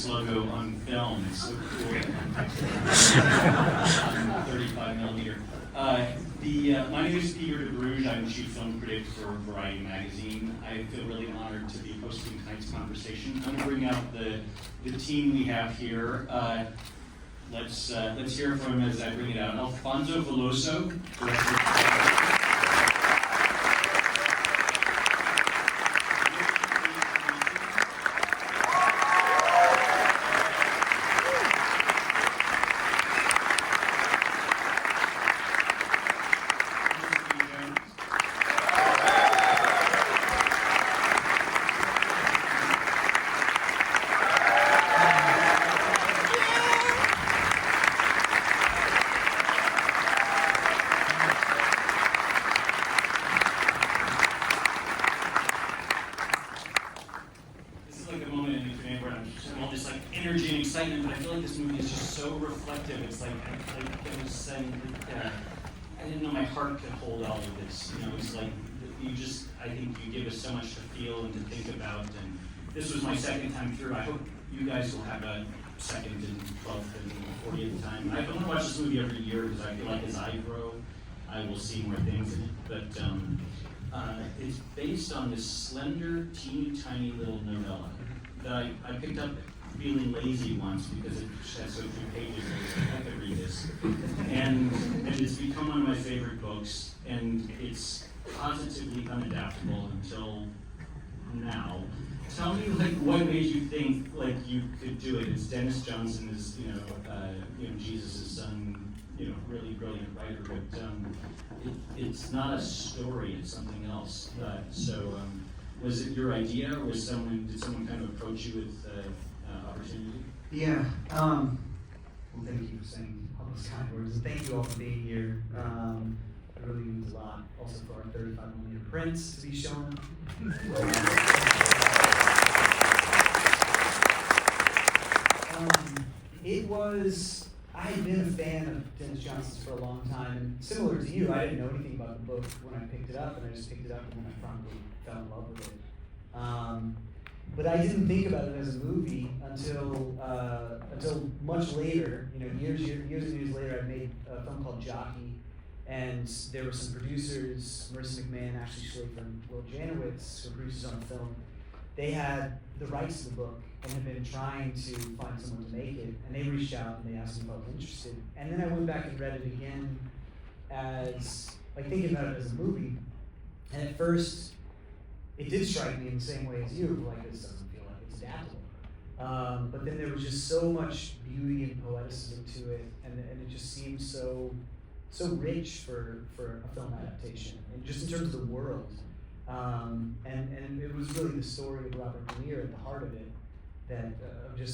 this logo on film. It's so cool. 35 millimeter. My name is Peter DeBruge. I'm chief film critic for Variety magazine. I feel really honored to be hosting tonight's conversation. I'm going to bring out the team we have here. Let's hear from him as I bring it out. Adolpho Veloso, director. Energy and excitement, but I feel like this movie is just so reflective. It's like I was saying, I didn't know my heart could hold all of this. You know, it's like I think you give us so much to feel and to think about. And this was my second time through. I hope you guys will have a second and 12th and 40th time. I want to watch this movie every year because I feel like as I grow, I will see more things in it. But it's based on this slender, teeny tiny little novella that I picked up feeling lazy once because it has so few pages and I could read this. And it's become one of my favorite books, and it's positively unadaptable until now. Tell me, what made you think you could do it? It's Dennis Johnson is Jesus' son, really brilliant writer, but it's not a story, it's something else. Was it your idea, or did someone kind of approach you with opportunity? Yeah. Well, thank you for saying all those kind words, and thank you all for being here. It really means a lot. Also for our 35mm prints to be shown. I had been a fan of Dennis Johnson's for a long time, and similar to you, I didn't know anything about the book when I picked it up, and I just picked it up and then I probably fell in love with it. But I didn't think about it as a movie until much later. Years and years later, I made a film called Jockey, and there were some producers, Marissa McMahon, Ashley Schlafer, and Will Janowitz, who were producers on the film. They had the rights to the book and had been trying to find someone to make it, and they reached out and they asked me if I was interested. And then I went back and read it again as, thinking about it as a movie, and at first, it did strike me in the same way as you, this doesn't feel like it's adaptable. But then there was just so much beauty and poeticism to it, and it just seemed so rich for a film adaptation, and just in terms of the world. And it was really the story of Robert Greer at the heart of it that it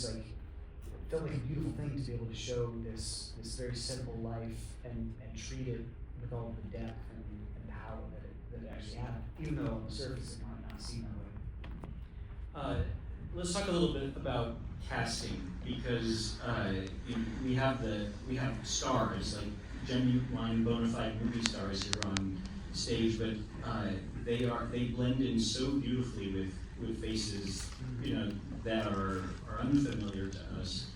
felt like a beautiful thing to be able to show this very simple life and treat it with all the depth and power that it actually had, even though on the surface it might not seem that way. Let's talk a little bit about casting, because we have stars, genuine bona fide movie stars here on stage, but they blend in so beautifully with faces that are unfamiliar to us.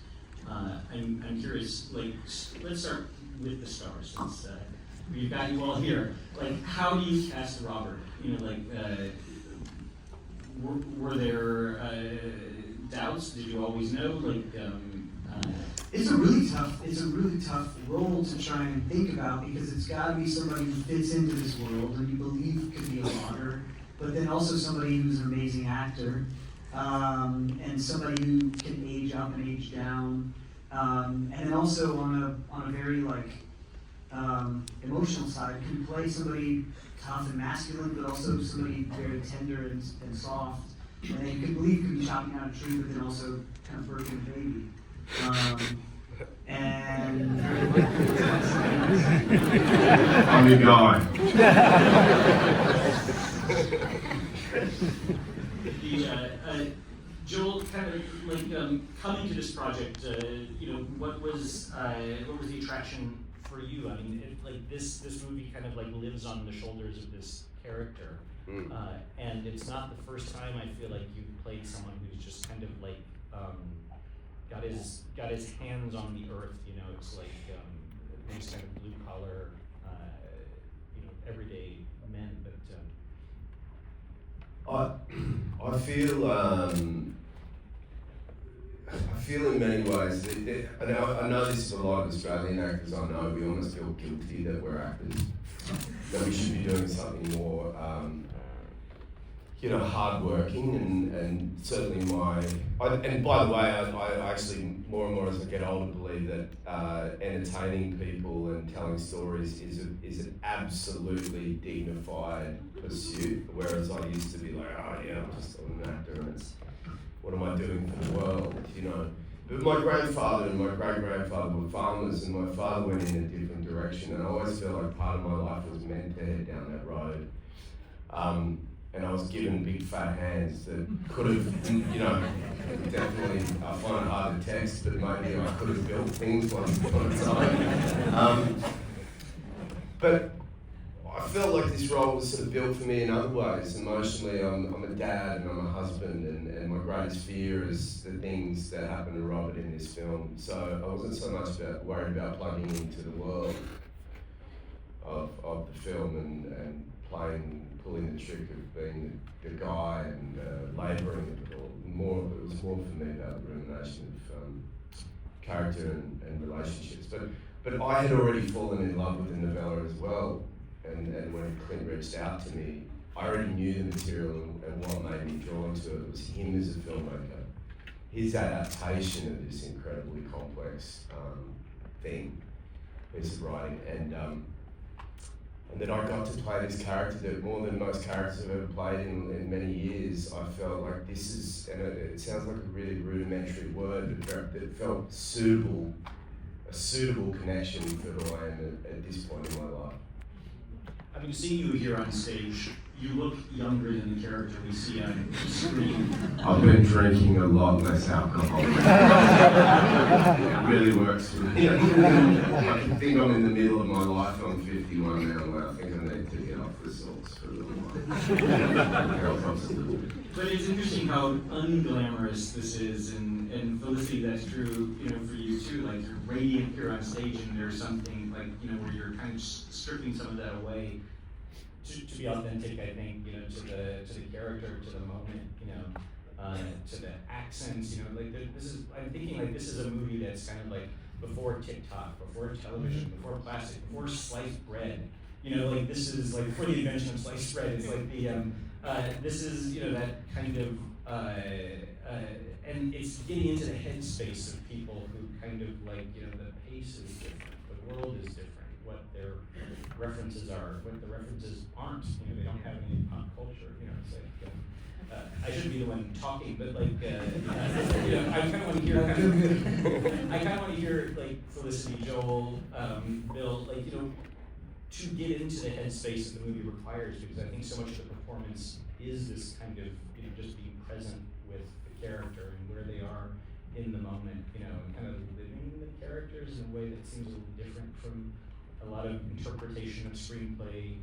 I'm curious, let's start with the stars. We've got you all here. How do you cast Robert? Were there doubts? Did you always know? It's a really tough role to try and think about, because it's got to be somebody who fits into this world and you believe could be a logger, but then also somebody who's an amazing actor, and somebody who can age up and age down, and then also on a very emotional side, can play somebody tough and masculine, but also somebody very tender and soft, and then you can believe could be chopping out a tree, but then also kind of birthing a baby. How you going? Joel, kind of coming to this project, what was the attraction for you? I mean, this movie kind of lives on the shoulders of this character, and it's not the first time I feel like you've played someone who's just kind of got his hands on the earth. You know, it's like these kind of blue collar, everyday men. But I feel in many ways that I know this is a lot of Australian actors. I know we almost feel guilty that we're actors, that we should be doing something more, hardworking, and certainly and by the way, I actually more and more as I get older believe that entertaining people and telling stories is an absolutely dignified pursuit, whereas I used to be like, oh yeah, I'm just an actor and it's, what am I doing for the world, you know? But my grandfather and my great-grandfather were farmers, and my father went in a different direction, and I always felt like part of my life was meant to head down that road. And I was given big fat hands that could have, definitely, I find it hard to text, but maybe I could have built things once upon a time. But I felt like this role was sort of built for me in other ways. Emotionally, I'm a dad and I'm a husband, and my greatest fear is the things that happen to Robert in this film. So I wasn't so much worried about plugging into the world of the film and pulling the trick of being the guy and labouring it all. It was more for me about the rumination of character and relationships. But I had already fallen in love with the novella as well. And when Clint reached out to me, I already knew the material, and what made me drawn to it was him as a filmmaker. His adaptation of this incredibly complex thing, piece of writing, and that I got to play this character that more than most characters I've ever played in many years. I felt like this is, and it sounds like a really rudimentary word, but it felt suitable, a suitable connection for who I am at this point in my life. I mean, seeing you here on stage, you look younger than the character we see on screen. I've been drinking a lot less alcohol. It really works for me. I think I'm in the middle of my life. I'm 51 now, and I think I need to get off the salts for a little while. But it's interesting how unglamorous this is, and Felicity, that's true, for you too. Like, you're radiant here on stage, and there's something like, where you're kind of stripping some of that away to be authentic. I think, to the character, to the moment, to the accents. I'm thinking like this is a movie that's kind of like before TikTok, before television, before plastic, before sliced bread. This is like before the invention of sliced bread. It's like this is that kind of and it's getting into the headspace of people who kind of like the pace is different, the world is different, what their references are, what the references aren't. They don't have any pop culture. It's like I should be the one talking, but like I kind of want to hear. I kind of want to hear like Felicity, Joel, Bill, like to get into the headspace that the movie requires, because I think so much of the performance is this kind of just being present with the character and where they are in the moment, and kind of living the characters in a way that seems a little different from a lot of interpretation of screenplay,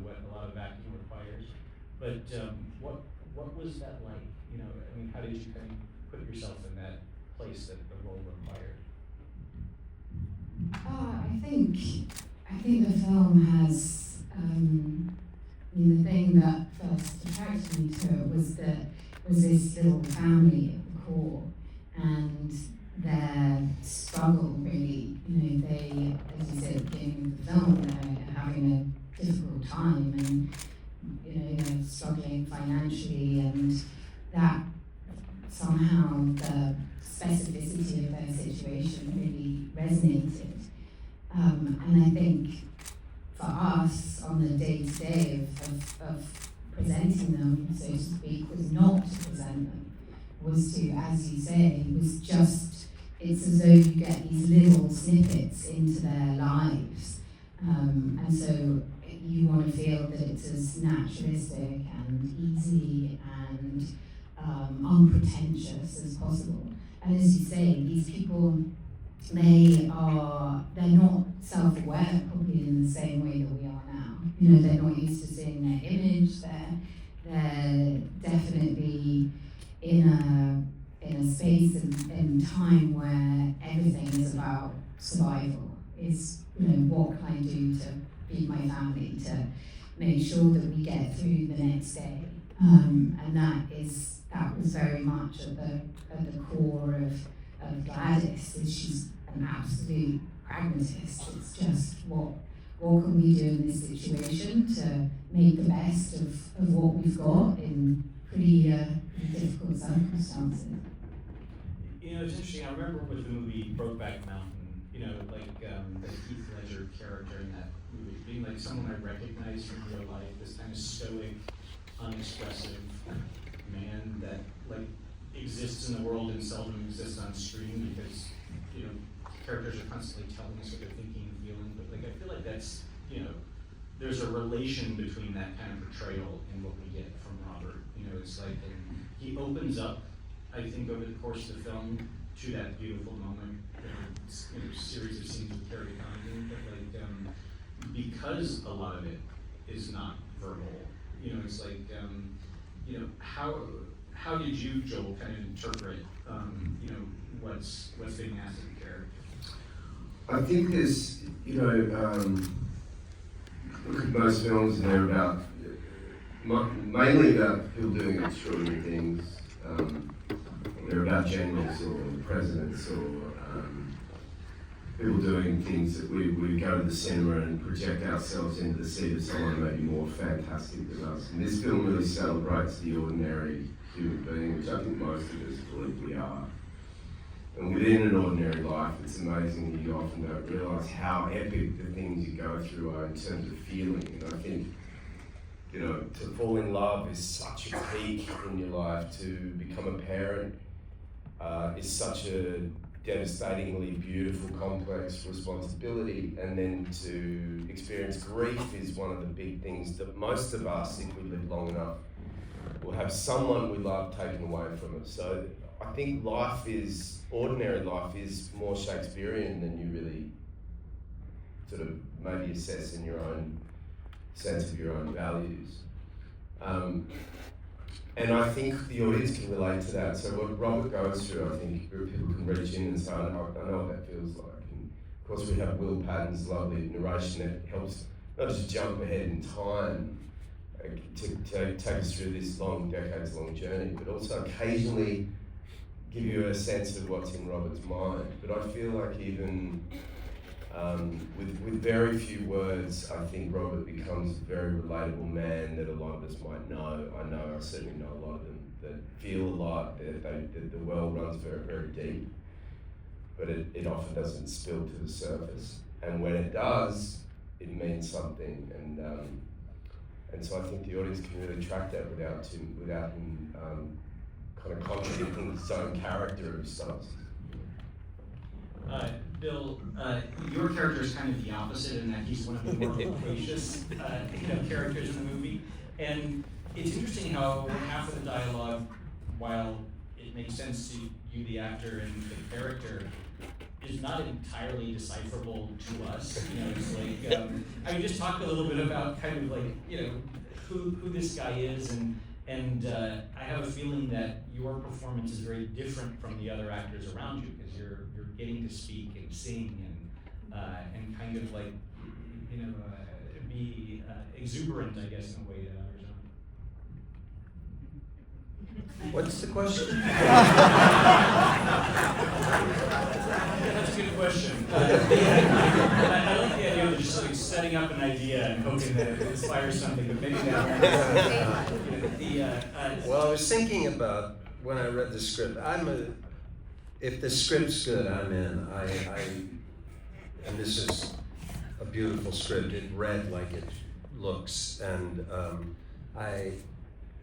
what a lot of acting requires. But what was that like? How did you kind of put yourself in that place that the role required? I think the film has, the thing that first attracted me to it was this little family at the core, and their struggle really, they, as you said at the beginning of the film, they're having a difficult time, and they're struggling financially, and that somehow the specificity of their situation really resonated. And I think for us on the day-to-day of presenting them, so to speak, was not to present them, was to, as you say, was just, it's as though you get these little snippets into their lives. And so you want to feel that it's as naturalistic and easy and unpretentious as possible. And as you say, these people, they're not self-aware probably in the same way that we are now. They're not used to seeing their image. They're definitely in in a space and time where everything is about survival. Is, what can I do to feed my family, to make sure that we get through the next day, and that was very much at the core of Gladys. Is she's an absolute pragmatist. It's just what can we do in this situation to make the best of what we've got in pretty difficult circumstances. It's interesting. I remember with the movie Brokeback Mountain, the Heath Ledger character in that movie being like someone I recognized from real life, this kind of stoic, unexpressive man that exists in the world and seldom exists on screen because characters are constantly telling us what they're thinking and feeling. But I feel like that's there's a relation between that kind of portrayal and what we get from Robert. It's like he opens up, I think, over the course of the film to that beautiful moment. Series of scenes with Carrie Condon, but because a lot of it is not verbal, it's like how did you, Joel, kind of interpret what's being asked of the character? I think there's, look at most films and they're about, mainly about people doing extraordinary things. They're about generals or presidents or people doing things that we go to the cinema and project ourselves into the seat of someone maybe more fantastic than us. And this film really celebrates the ordinary human being, which I think most of us believe we are. And within an ordinary life, it's amazing that you often don't realise how epic the things you go through are in terms of feeling. And I think, to fall in love is such a peak in your life. To become a parent is such a devastatingly beautiful, complex responsibility. And then to experience grief is one of the big things that most of us, if we live long enough, will have someone we love taken away from us. So I think ordinary life is more Shakespearean than you really sort of maybe assess in your own sense of your own values. And I think the audience can relate to that. So what Robert goes through, I think people can reach in and say, I know what that feels like. And of course we have Will Patton's lovely narration that helps not just jump ahead in time to take us through this decades-long journey, but also occasionally give you a sense of what's in Robert's mind. But I feel like even with very few words, I think Robert becomes a very relatable man that a lot of us might know. I certainly know a lot of them that feel a lot, that the well runs very, very deep, but it often doesn't spill to the surface. And when it does, it means something. And so I think the audience can really track that without him kind of contradicting his own character of substance. Bill, your character is kind of the opposite in that he's one of the more loquacious characters in the movie. And it's interesting how half of the dialogue, while it makes sense to you, the actor, and the character, is not entirely decipherable to us. It's like, just talk a little bit about kind of like, who this guy is, and I have a feeling that your performance is very different from the other actors around you, because you're getting to speak and sing and kind of like, be exuberant, I guess, in a way that others aren't. What's the question? That's a good question. I like the idea of just like setting up an idea and hoping that it inspires something, but maybe that. Well, I was thinking about when I read the script. If the script's good, I'm in. And this is a beautiful script. It read like it looks, and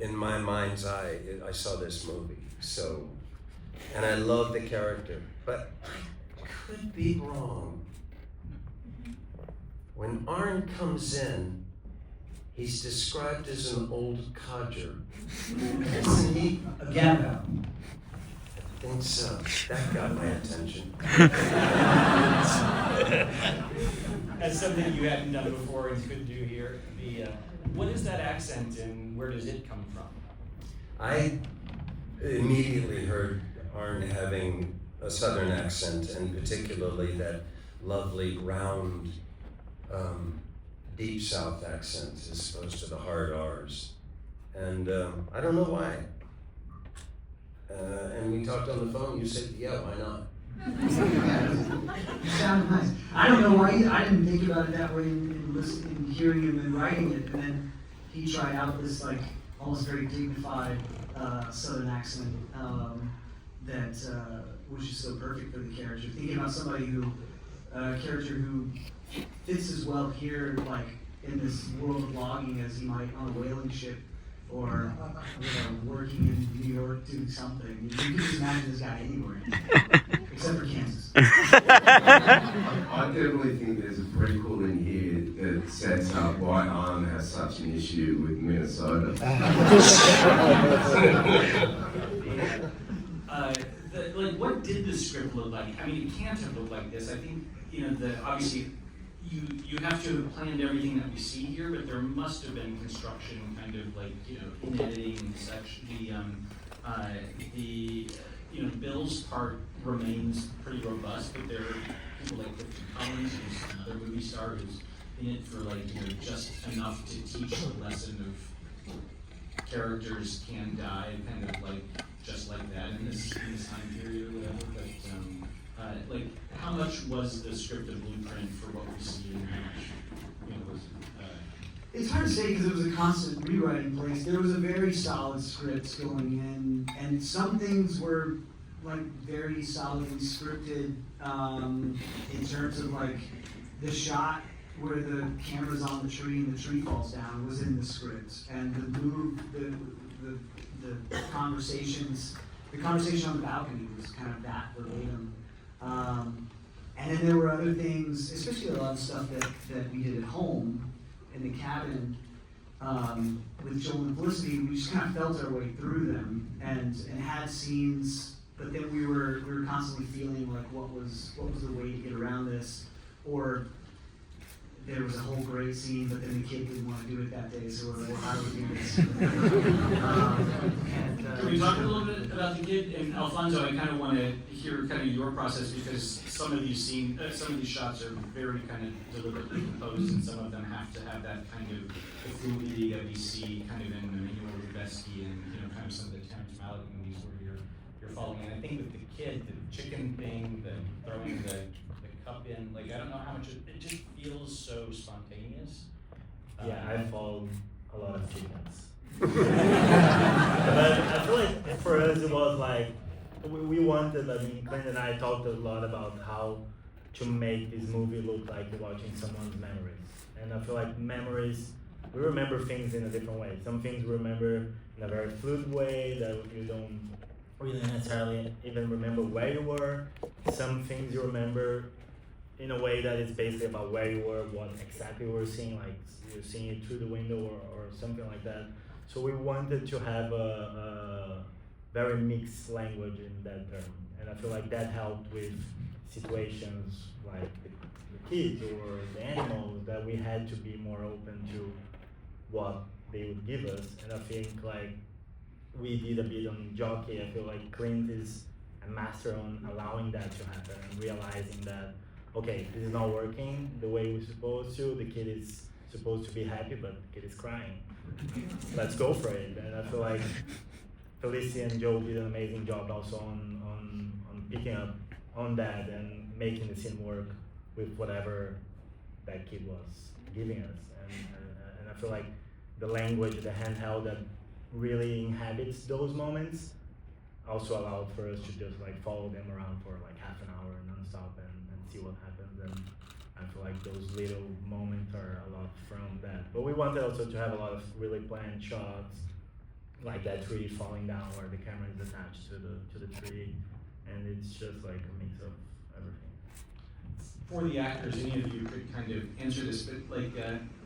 in my mind's eye, I saw this movie. So, and I love the character, but I could be wrong. When Arn comes in, he's described as an old codger. Isn't he? Again, I think so. That got my attention. That's something you hadn't done before and could do here. What is that accent and where does it come from? I immediately heard aren't having a Southern accent, and particularly that lovely round Deep South accent as opposed to the hard R's. And I don't know why. And we talked on the phone, you said, yeah, why not? You sound nice. I don't know why either. I didn't think about it that way in listening, hearing him and writing it. And then he tried out this like almost very dignified Southern accent that was just so perfect for the character. Thinking about somebody who, a character who fits as well here, like in this world of logging as he might on a whaling ship, or working in New York doing something. You can just imagine this guy anywhere, except for Kansas. I definitely think there's a prequel in here that sets up why Arm has such an issue with Minnesota. What did the script look like? I mean, it can't have looked like this. I think, obviously, you have to have planned everything that we see here, but there must have been construction kind of like, in editing section. Bill's part remains pretty robust, but there are people like Clifton Collins, who's another movie star, who's in it for just enough to teach the lesson of characters can die, kind of like just like that in this time period or whatever. But how much was the script a blueprint for what we see, and how much was It's hard to say because it was a constant rewriting place. There was a very solid script going in, and some things were very solidly scripted in terms of the shot where the camera's on the tree and the tree falls down was in the script, and the conversation on the balcony was kind of that verbatim. And then there were other things, especially a lot of stuff that we did at home in the cabin with Joel and Felicity. We just kind of felt our way through them and had scenes, but then we were constantly feeling like what was the way to get around this, or there was a whole great scene, but then the kid didn't want to do it that day, so we're like, well, how do we do this? Can we talk a little bit about the kid? And Alfonso, I kind of want to hear kind of your process, because some of these shots are very kind of deliberately composed, and some of them have to have that kind of the fluidity that we see kind of in Emmanuel Lubezki and kind of some of the Terrence Malick movies where you're following. And I think with the kid, the chicken thing, the throwing the cup in, I don't know how much it just feels so spontaneous. Yeah, I followed a lot of chickens. But I feel like for us it was we wanted, Clint and I talked a lot about how to make this movie look like watching someone's memories. And I feel like memories, we remember things in a different way. Some things we remember in a very fluid way that you don't really necessarily even remember where you were. Some things you remember in a way that is basically about where you were, what exactly you were seeing, you're seeing it through the window or something like that. So we wanted to have a very mixed language in that term. And I feel like that helped with situations like the kids or the animals, that we had to be more open to what they would give us. And I think we did a bit on Jockey. I feel like Clint is a master on allowing that to happen and realizing that, okay, this is not working the way we're supposed to. The kid is supposed to be happy, but the kid is crying. Let's go for it. And I feel like Felicity and Joe did an amazing job also on picking up on that and making the scene work with whatever that kid was giving us. And I feel like the language, the handheld that really inhabits those moments also allowed for us to just follow them around for half an hour nonstop and see what happens. And I feel like those little moments are a lot from that. But we wanted also to have a lot of really planned shots, like that tree falling down where the camera is attached to the tree, and it's just a mix of everything. For the actors, any of you could kind of answer this, but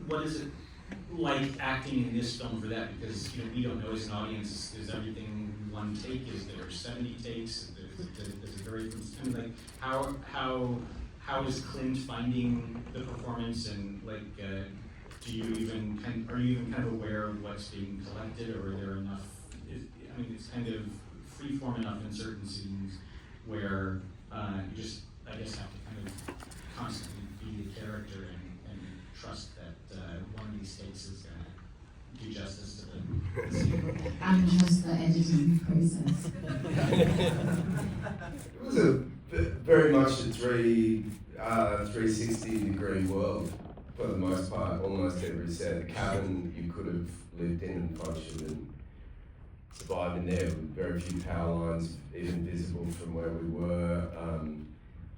what is it like acting in this film for that? Because we don't know as an audience, is everything one take? Is there 70 takes? Does it vary from, how is Clint finding the performance, and are you even kind of aware of what's being collected, or are there enough? It's kind of freeform enough in certain scenes where you just, I guess, have to kind of constantly be the character and trust that one of these takes is going to do justice to the scene. And just the editing process. It was a very much a 360-degree world for the most part. Almost every set. The cabin you could have lived in and functioned and survived in there with very few power lines even visible from where we were.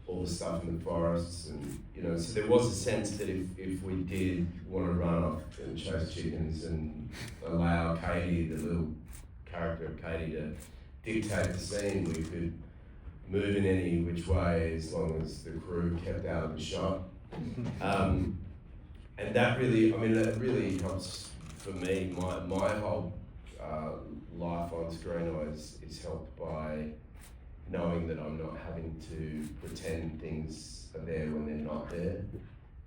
All the stuff in the forests, and so there was a sense that if we did want to run off and chase chickens and allow Katie, the little character of Katie, to dictate the scene, we could move in any which way as long as the crew kept out of the shot. And that really helps for me. My whole life on screen always is helped by knowing that I'm not having to pretend things are there when they're not there,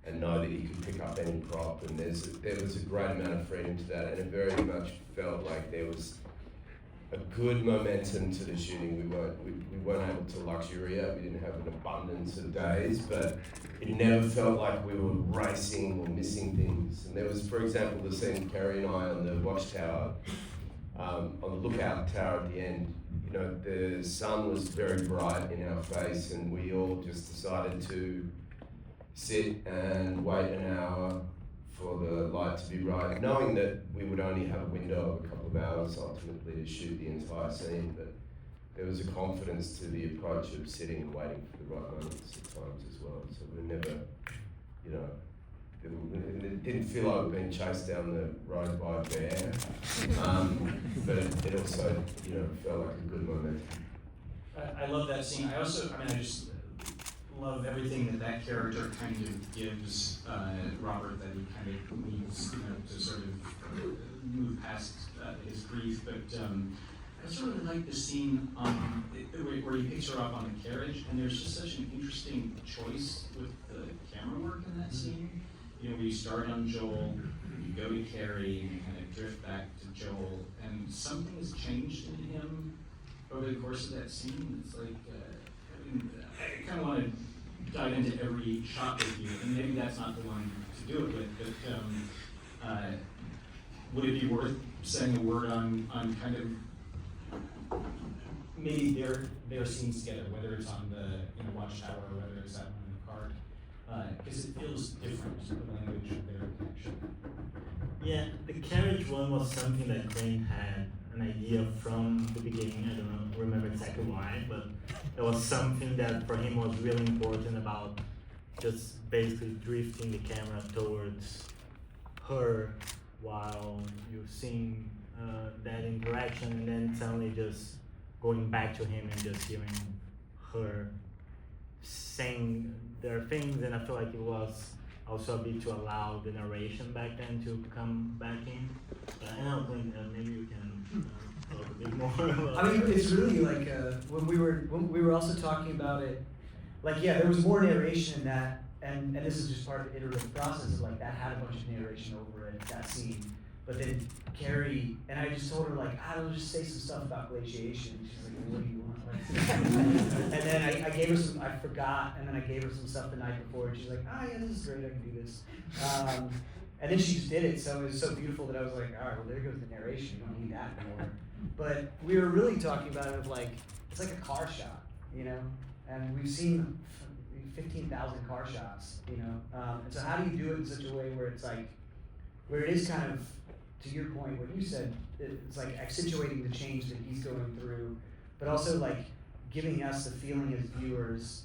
and know that you can pick up any prop, and there was a great amount of freedom to that, and it very much felt like there was a good momentum to the shooting. We weren't able to luxuriate, we didn't have an abundance of days, but it never felt like we were racing or missing things. And there was, for example, the scene Kerry and I on the watchtower, on the lookout tower at the end. The sun was very bright in our face, and we all just decided to sit and wait an hour for the light to be right, knowing that we would only have a window of a couple of hours ultimately to shoot the entire scene. But there was a confidence to the approach of sitting and waiting for the right moments at times as well. So we never, it didn't feel like being chased down the road by a bear, but it also, felt like a good moment. I love that scene. I just love everything that character kind of gives Robert, that he kind of needs, to sort of move past his grief. But I just really like the scene where he picks her up on the carriage, and there's just such an interesting choice with the camera work in that scene. Where you start on Joel, you go to Carrie, and you kind of drift back to Joel, and something has changed in him over the course of that scene. It's like, I kind of want to dive into every shot with you, and maybe that's not the one to do it with, but would it be worth saying a word on kind of maybe their scenes together, whether it's on the watchtower or whether it's that one in the cart? Because it feels different, the language of their connection. Yeah, the carriage one was something that Clint had an idea from the beginning. I don't remember exactly why, but it was something that for him was really important about just basically drifting the camera towards her while you're seeing that interaction, and then suddenly just going back to him and just hearing her saying their things. And I feel like it was also a bit to allow the narration back then to come back in. I don't think maybe you can talk a bit more about I mean, it's really like when we were also talking about it, like, yeah, there was more narration in that, and this is just part of the iterative process of like that had a bunch of narration over it, that scene. But then Carrie, and I just told her like, I'll just say some stuff about glaciation. She's like, well, what do you want? Like, and then I gave her some, I forgot, and then I gave her some stuff the night before, and she's like, oh yeah, this is great, I can do this. And then she just did it, so it was so beautiful that I was like, all right, well there goes the narration, you don't need that anymore. But we were really talking about it of like, it's like a car shot, and we've seen 15,000 car shots, and so how do you do it in such a way where it's like, where it is kind of, to your point, what you said, it's like accentuating the change that he's going through, but also like giving us the feeling as viewers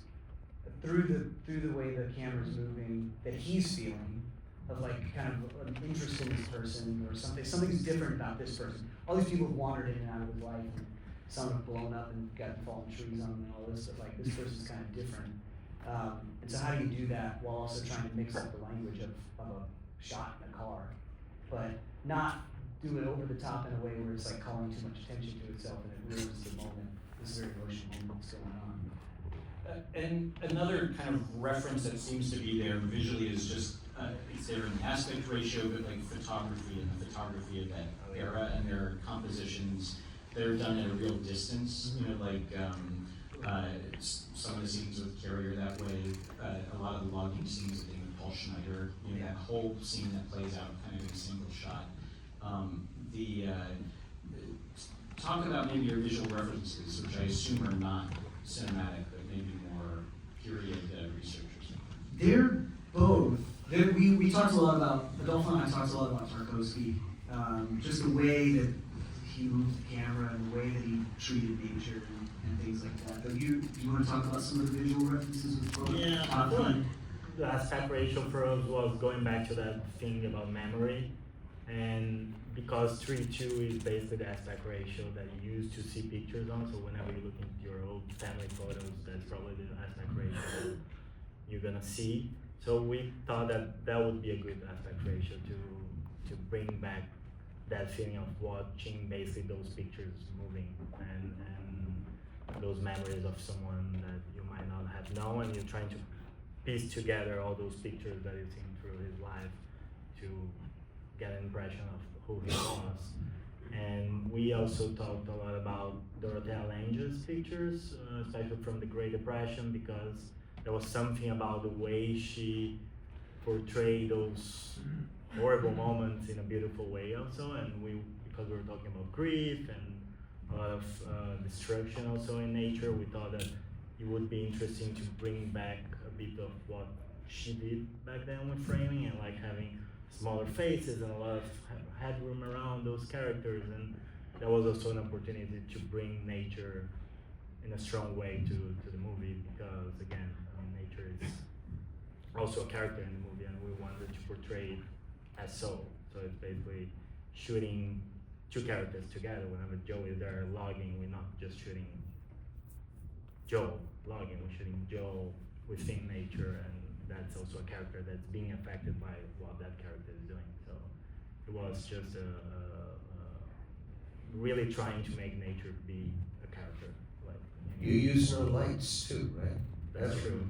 through the way the camera's moving that he's feeling, of like kind of an interest in this person or something's different about this person. All these people have wandered in and out of his life, and some have blown up and gotten fallen trees on them and all this, but like this person's kind of different. And so how do you do that while also trying to mix up the language of a shot in a car, but not do it over the top in a way where it's like calling too much attention to itself and it ruins the moment, this very emotional moment that's going on. And another kind of reference that seems to be there visually is just, it's there in the aspect ratio, but like photography and the photography of that era, and their compositions they're done at a real distance. You know, like some of the scenes with Carrie are that way. A lot of the logging scenes, I think, with Paul Schneider, you know, that whole scene that plays out kind of in a single shot. Talk about maybe your visual references, which I assume are not cinematic, but maybe more period researchers. They're both. We talked a lot about, Adolpho and I talked a lot about Tarkovsky, just the way that he moved the camera and the way that he treated nature and things like that. But you want to talk about some of the visual references with both? Yeah, I feel like the aspect ratio for us was going back to that thing about memory, and because 3:2 is basically the aspect ratio that you use to see pictures on, so whenever you look into your old family photos, that's probably the aspect ratio you're gonna see. So we thought that that would be a good aspect ratio to bring back that feeling of watching basically those pictures moving and those memories of someone that you might not have known, and you're trying to piece together all those pictures that you've seen through his life to get an impression of who he was. And we also talked a lot about Dorothea Lange's pictures, especially from the Great Depression, because there was something about the way she portrayed those horrible moments in a beautiful way also, and because we were talking about grief and a lot of destruction also in nature, we thought that it would be interesting to bring back a bit of what she did back then with framing, and like having smaller faces and a lot of headroom around those characters, and that was also an opportunity to bring nature in a strong way to the movie, because again, nature is also a character in the movie, and we wanted to portray it as so it's basically shooting two characters together. Whenever Joe is there logging, we're not just shooting Joe logging, we're shooting Joe within nature, and that's also a character that's being affected by what that character is doing. So it was just really trying to make nature be a character. Like You use no lights too, right? that's true.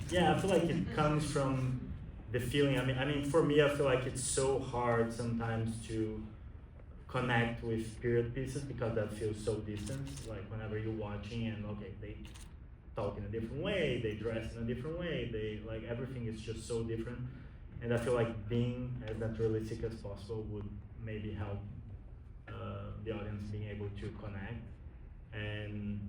Yeah, I feel like it comes from the feeling. I mean, for me, I feel like it's so hard sometimes to connect with period pieces because that feels so distant. Like whenever you're watching and okay, they talk in a different way, they dress in a different way, they like everything is just so different. And I feel like being as naturalistic as possible would maybe help the audience being able to connect. And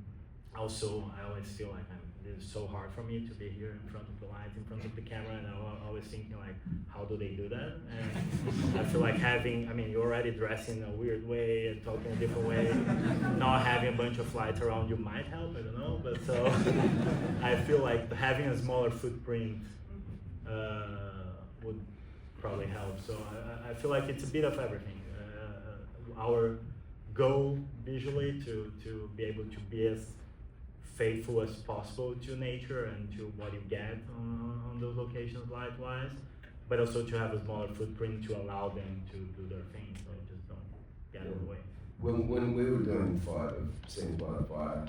also, I always feel like it's so hard for me to be here in front of the lights, in front of the camera, and I'm always thinking like, how do they do that? And I feel like you're already dressed in a weird way and talking a different way, not having a bunch of lights around you might help, I don't know, but so I feel like having a smaller footprint would probably help. So I feel like it's a bit of everything. Our goal visually to be able to be as faithful as possible to nature and to what you get on those locations light-wise, but also to have a smaller footprint to allow them to do their thing, so just don't get in the way. When we were doing Scenes by the Fire,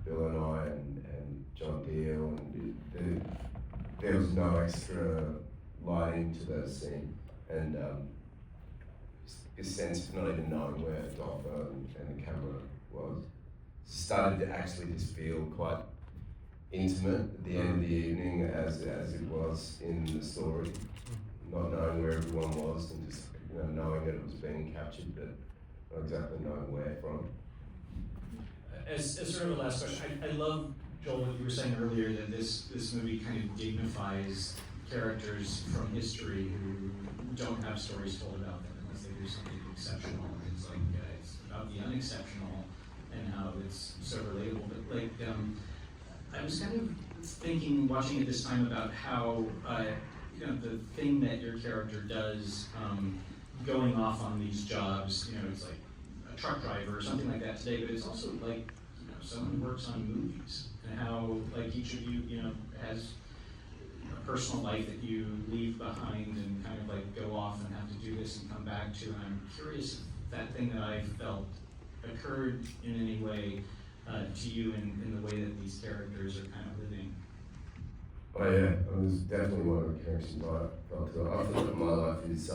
Bill and I and John Deal, and there was no extra lighting to that scene, and a sense of not even knowing where Adolpho and the camera was started to actually just feel quite intimate at the end of the evening as it was in the story, not knowing where everyone was and just knowing that it was being captured, but not exactly knowing where from. As sort of a last question, I love, Joel, what you were saying earlier, that this movie kind of dignifies characters from history who don't have stories told about them unless they do something exceptional. It's like it's about the unexceptional and how it's so relatable. But like, I was kind of thinking, watching it this time, about how the thing that your character does, going off on these jobs. It's like a truck driver or something like that today. But it's also like someone who works on movies, and how like each of you has a personal life that you leave behind and kind of like go off and have to do this and come back to. And I'm curious if that thing that I felt occurred in any way to you in the way that these characters are kind of living. Oh yeah, it was definitely one of the connections I felt. I feel like my life is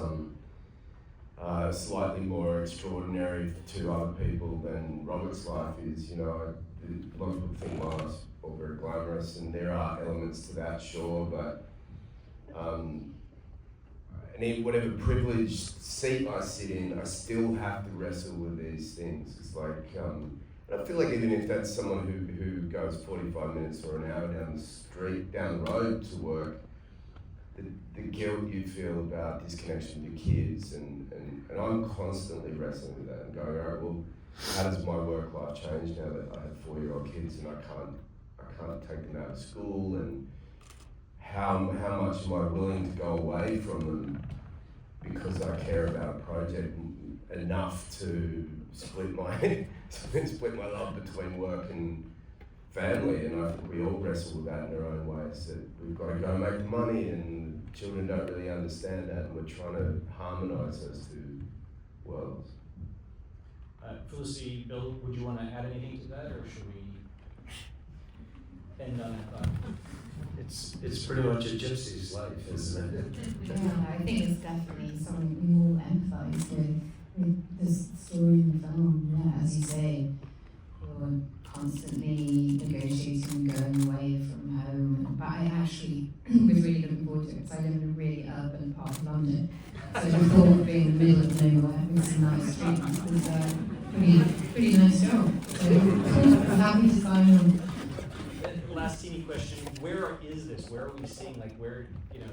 slightly more extraordinary to other people than Robert's life is. You know, a lot of people think my life's all very glamorous, and there are elements to that, sure, but and whatever privileged seat I sit in, I still have to wrestle with these things. It's like, I feel like even if that's someone who goes 45 minutes or an hour down the road to work, the guilt you feel about disconnection to kids, and I'm constantly wrestling with that and going, all right, well, how does my work life change now that I have 4-year-old kids and I can't take them out of school, and how much am I willing to go away from them because I care about a project enough to split my love between work and family, and I think we all wrestle with that in our own ways, that we've got to go make the money, and children don't really understand that, and we're trying to harmonise those two worlds. Felicity, Bill, would you want to add anything to that, or should we end on that thought? It's pretty much a gypsy's life, isn't it? Yeah, I think it's definitely something we all empathise with this story in the film. Yeah, as you say, you're constantly negotiating, going away from home. But I actually was really looking forward to it because I live in a really urban part of London. So the thought of being in the middle of nowhere with some nice streets was a pretty nice job. So I'm happy to sign on. Last teeny question, where is this? Where are we seeing, like, where, you know,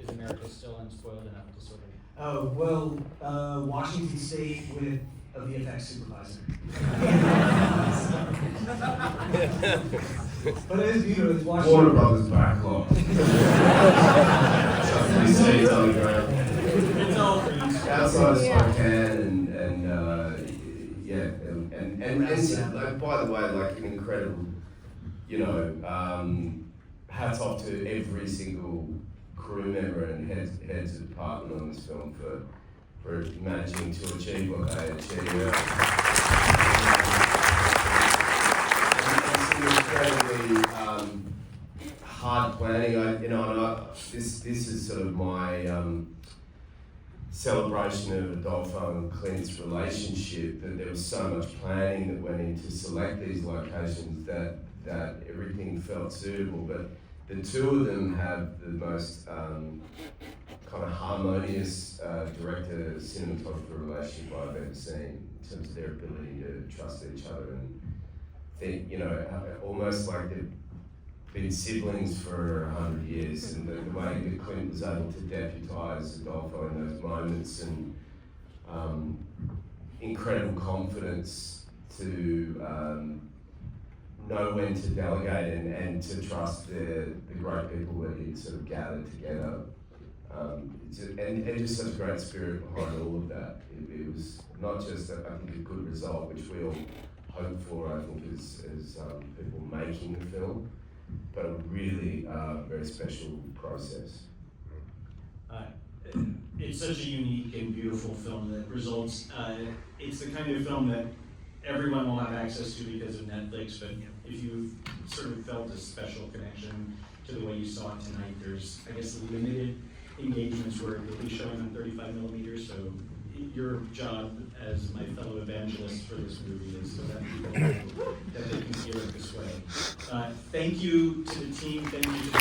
is America still unspoiled enough to sort of... Oh, well, Washington State with a VFX supervisor. But it is beautiful, it's Washington. Warner Brothers backlog. So we see it's on the ground. It's all green. Outside of Spokane, and like, by the way, like an incredible, you know, hats off to every single crew member and heads of department on this film for managing to achieve what they achieved. And some incredibly hard planning. This is sort of my celebration of Adolpho and Clint's relationship, that there was so much planning that went in to select these locations that everything felt suitable. But the two of them have the most kind of harmonious director-cinematographer relationship I've ever seen, in terms of their ability to trust each other and think, you know, almost like they've been siblings for 100 years, and the way that Clint was able to deputise Adolpho in those moments, and incredible confidence to know when to delegate and to trust the great people that he'd sort of gathered together. And just such a great spirit behind all of that. It was not just, I think, a good result, which we all hope for, I think, as people making the film, but a really very special process. It's such a unique and beautiful film that results, it's the kind of film that everyone will have access to because of Netflix, but if you've sort of felt a special connection to the way you saw it tonight, there's, I guess, limited engagements where it'll be showing on 35 millimeters, so your job as my fellow evangelist for this movie is to let people know that they can hear it this way. Thank you to the team, thank you to the